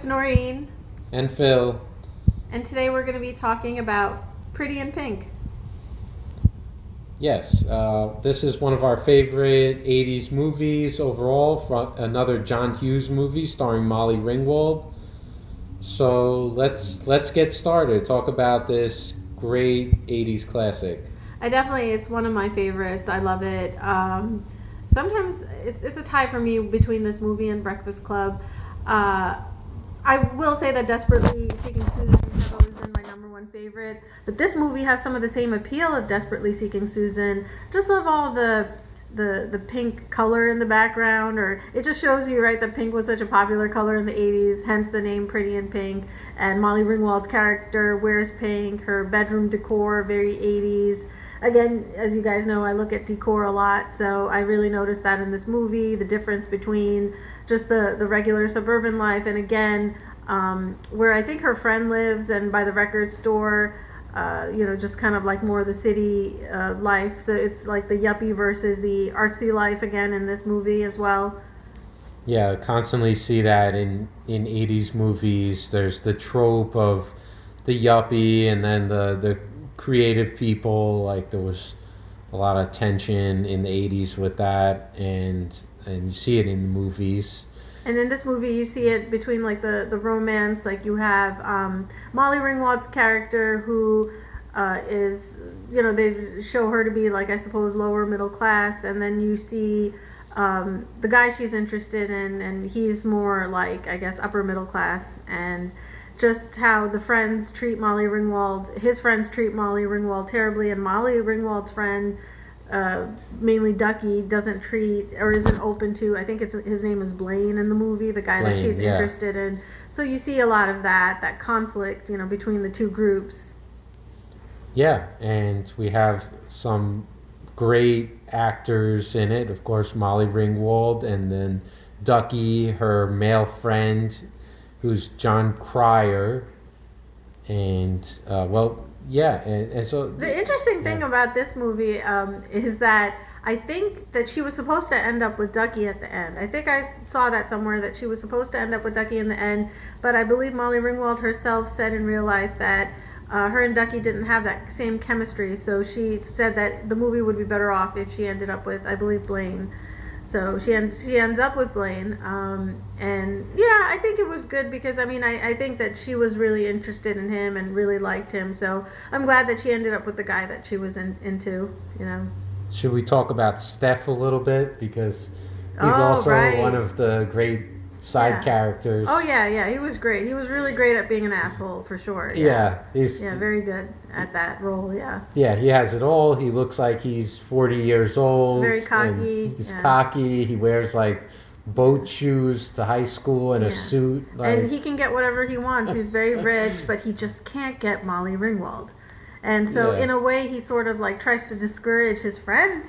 Noreen, And Phil. and today we're going to be talking about Pretty in Pink. Yes, this is one of our favorite 80s movies overall, from another John Hughes movie starring Molly Ringwald. So let's get started. Talk about this great 80s classic. It's one of my favorites. I love it. Sometimes it's a tie for me between this movie and Breakfast Club. I will say that Desperately Seeking Susan has always been my number one favorite, but this movie has some of the same appeal of Desperately Seeking Susan. Just love all the pink color in the background, or it just shows you, right, that pink was such a popular color in the 80s, hence the name Pretty in Pink. And Molly Ringwald's character wears pink, her bedroom decor, very 80s. Again, as you guys know, I look at decor a lot, so I really noticed that in this movie, the difference between just the regular suburban life and, again, where I think her friend lives, and by the record store, just kind of like more the city life. So it's like the yuppie versus the artsy life again in this movie as well. Yeah, constantly see that in 80s movies. There's the trope of the yuppie and then the creative people. Like there was a lot of tension in the 80s with that, and you see it in the movies. And in this movie, you see it between like the romance. Like you have Molly Ringwald's character, who is, they show her to be, like, I suppose, lower middle class, and then you see the guy she's interested in, and he's more like, I guess, upper middle class. And just how the friends treat Molly Ringwald, his friends treat Molly Ringwald terribly, and Molly Ringwald's friend, mainly Ducky, doesn't treat or isn't open to, I think his name is Blaine in the movie, the guy that she's interested in. So you see a lot of that conflict, between the two groups. Yeah, and we have some great actors in it. Of course, Molly Ringwald, and then Ducky, her male friend, who's John Cryer. And, and so... The interesting thing about this movie is that I think that she was supposed to end up with Ducky at the end. I think I saw that somewhere, that she was supposed to end up with Ducky in the end, but I believe Molly Ringwald herself said in real life that her and Ducky didn't have that same chemistry, so she said that the movie would be better off if she ended up with, I believe, Blaine. So she ends up with Blaine, and yeah, I think it was good because, I think that she was really interested in him and really liked him, so I'm glad that she ended up with the guy that she was into. Should we talk about Steph a little bit, because he's also right. one of the great side characters. Oh yeah, he was great. He was really great at being an asshole, for sure. He's very good at that role. Yeah, he has it all. He looks like he's 40 years old. Very cocky. He's cocky. He wears like boat shoes to high school and a suit. And he can get whatever he wants. He's very rich, but he just can't get Molly Ringwald. And so in a way, he sort of like tries to discourage his friend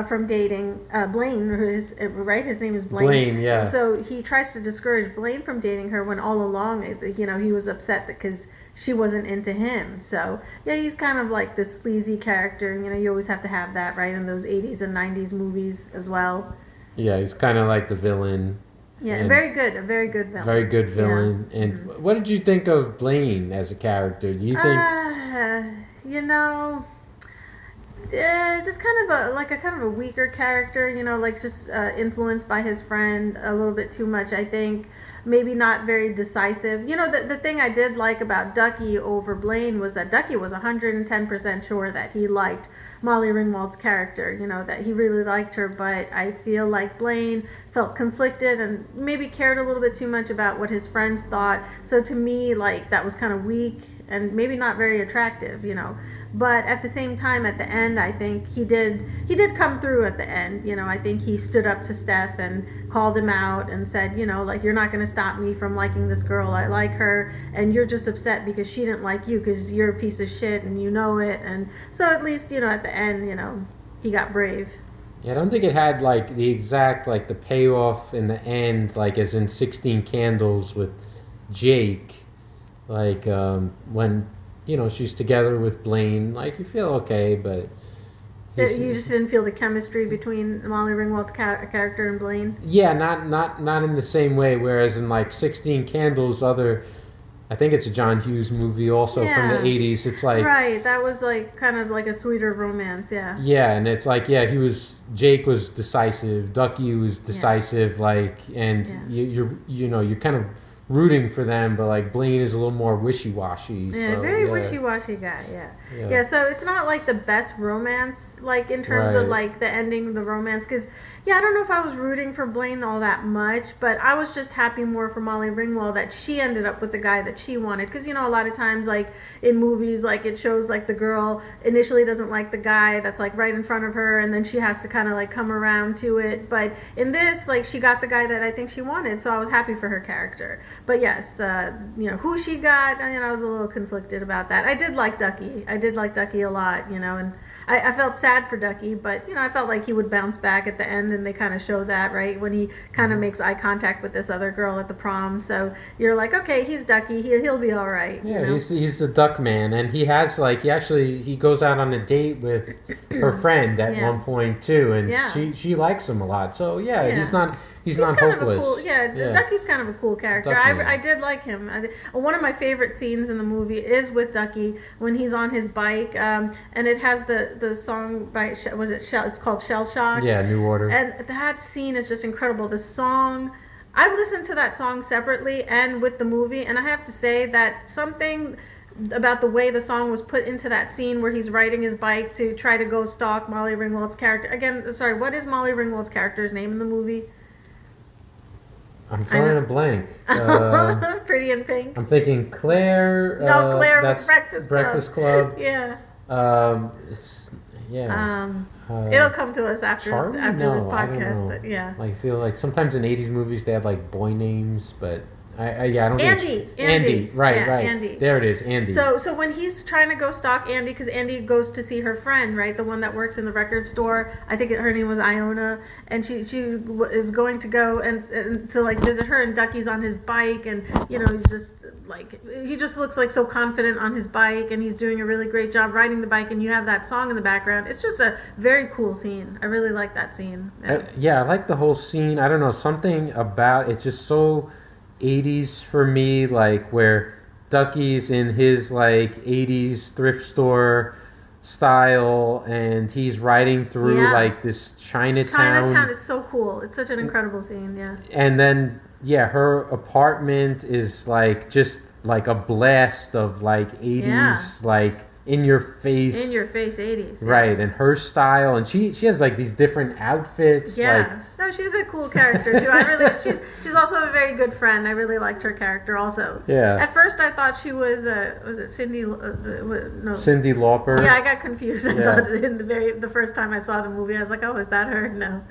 from dating Blaine, his name is Blaine. Blaine, yeah. So he tries to discourage Blaine from dating her, when all along, he was upset because she wasn't into him. So yeah, he's kind of like this sleazy character. You always have to have that, right, in those 80s and 90s movies as well. Yeah, he's kind of like the villain. Yeah, a very good villain. Very good villain. Yeah. And what did you think of Blaine as a character? Do you think? Just kind of a weaker character, just influenced by his friend a little bit too much, I think. Maybe not very decisive. The thing I did like about Ducky over Blaine was that Ducky was 110% sure that he liked Molly Ringwald's character, that he really liked her, but I feel like Blaine felt conflicted and maybe cared a little bit too much about what his friends thought. So to me, like, that was kind of weak and maybe not very attractive, But at the same time, at the end, I think he did come through at the end. I think he stood up to Steph and called him out and said, like, you're not going to stop me from liking this girl. I like her, and you're just upset because she didn't like you because you're a piece of shit and you know it. And so at least, at the end, he got brave. Yeah, I don't think it had like the exact, like, the payoff in the end, like as in 16 Candles with Jake, like when she's together with Blaine, like, you feel okay, but You just didn't feel the chemistry between Molly Ringwald's character and Blaine. Yeah, not in the same way. Whereas in like 16 Candles, I think it's a John Hughes movie also from the Yeah. 80s. It's like Right, that was like kind of like a sweeter romance, yeah. yeah, and it's like yeah, Jake was decisive, Ducky was decisive, like, and Yeah. you're kind of rooting for them, but like Blaine is a little more wishy-washy. Yeah, So, very yeah. wishy-washy guy, yeah. Yeah. Yeah, so it's not like the best romance, like in terms of Right. like the ending of the romance, because yeah, I don't know if I was rooting for Blaine all that much, but I was just happy more for Molly Ringwald that she ended up with the guy that she wanted, because you know a lot of times like in movies like it shows like the girl initially doesn't like the guy that's like right in front of her, and then she has to kind of like come around to it, but in this like she got the guy that I think she wanted, so I was happy for her character. But yes, you know who she got, I was a little conflicted about that. I did like Ducky. I did like Ducky a lot, you know, and I felt sad for Ducky, but you know I felt like he would bounce back at the end, and they kind of show that right when he kind of makes eye contact with this other girl at the prom. So you're like, okay, he's Ducky. He'll be all right. Yeah, you know? he's the duck man, and he has like he goes out on a date with her friend at Yeah. one point too, and Yeah. she likes him a lot. So yeah, Yeah. he's not kind hopeless. Of a cool, Ducky's kind of a cool character. Duckman. I did like him. One of my favorite scenes in the movie is with Ducky when he's on his bike, and it has the song by was it Shell? It's called Shell Shock. Yeah, New Order. And that scene is just incredible. The song, I've listened to that song separately and with the movie, and I have to say that something about the way the song was put into that scene where he's riding his bike to try to go stalk Molly Ringwald's character. Again, sorry, what is Molly Ringwald's character's name in the movie? I'm throwing a blank. Pretty in Pink. I'm thinking Claire. No, Claire was that's Breakfast Club. Yeah. Yeah. It'll come to us after Charlie? this No, I don't podcast. know. Yeah. I feel like sometimes in 80s movies they had like boy names, but I don't think Andy. Right, Yeah, right. Andy. There it is, Andy. So when he's trying to go stalk Andy, because Andy goes to see her friend, right, the one that works in the record store. I think her name was Iona, and she is going to go and to like visit her, and Ducky's on his bike, and you know he just looks like so confident on his bike, and he's doing a really great job riding the bike, and you have that song in the background. It's just a very cool scene. I really like that scene. Yeah, I like the whole scene. I don't know, something about it's just so 80s for me, like where Ducky's in his like 80s thrift store style, and he's riding through like this Chinatown is so cool. It's such an incredible scene. Yeah. And then her apartment is like just like a blast of like 80s like in your face 80s. right, and her style, and she has like these different outfits. No, she's a cool character too. She's also a very good friend. I really liked her character also. Yeah. At first I thought she was it Cindy no Cyndi Lauper. Yeah, I got confused. I thought in the first time I saw the movie I was like, oh, is that her? No.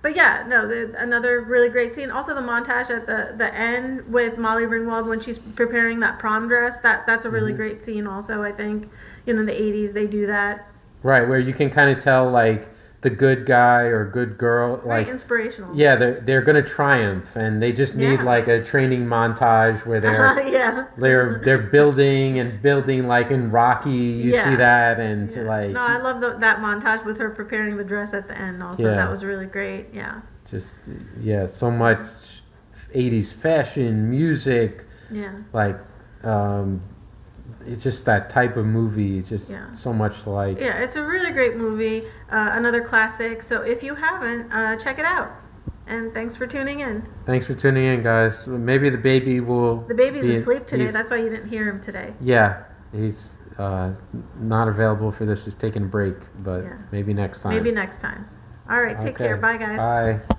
But yeah, no, another really great scene. Also, the montage at the end with Molly Ringwald when she's preparing that prom dress. That's a really great scene. Also, I think in the 80s they do that. Right, where you can kind of tell like the good guy or good girl, it's very like inspirational. Yeah, they're gonna triumph, and they just need like a training montage where they're building like in Rocky. You see that, and like. No, I love that montage with her preparing the dress at the end. Also, that was really great. Yeah. Just so much 80s fashion, music. Yeah. Like, it's just that type of movie. It's just so much to like. Yeah, it's a really great movie. Another classic. So if you haven't, check it out. And thanks for tuning in. Thanks for tuning in, guys. Maybe the baby will. The baby's asleep today. That's why you didn't hear him today. Yeah, he's not available for this. He's taking a break, but maybe next time. Maybe next time. All right, take care. Bye, guys. Bye.